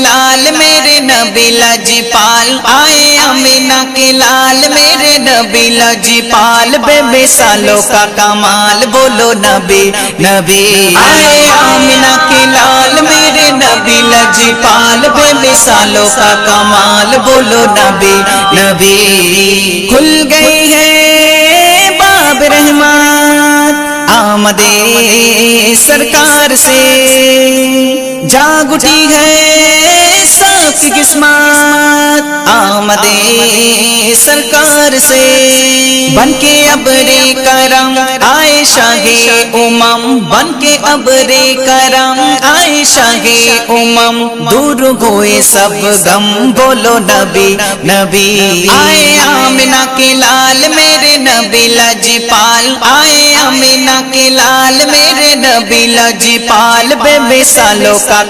لال میرے نبی لجپال آئے آمینہ کے لال میرے نبی لجپال بے مثالوں کا کمال بولو نبی نبی آئے آمینہ کے لال میرے نبی لجپال بے مثالوں کا کمال بولو نبی نبی کھل گئی ہے باب رحمت آمد سرکار سے جاگ اٹھی ہے سب کی قسمت آمد سرکار سے بن کے ابر کرم آئے شاہ امم بن کے ابر کرم آئے شاہ امم دور ہوئے سب غم بولو نبی نبی آئے آمینہ کے لال میرے نبی لجپال آئے آمینہ کے لال میرے نبی لجپال بے مثالوں کا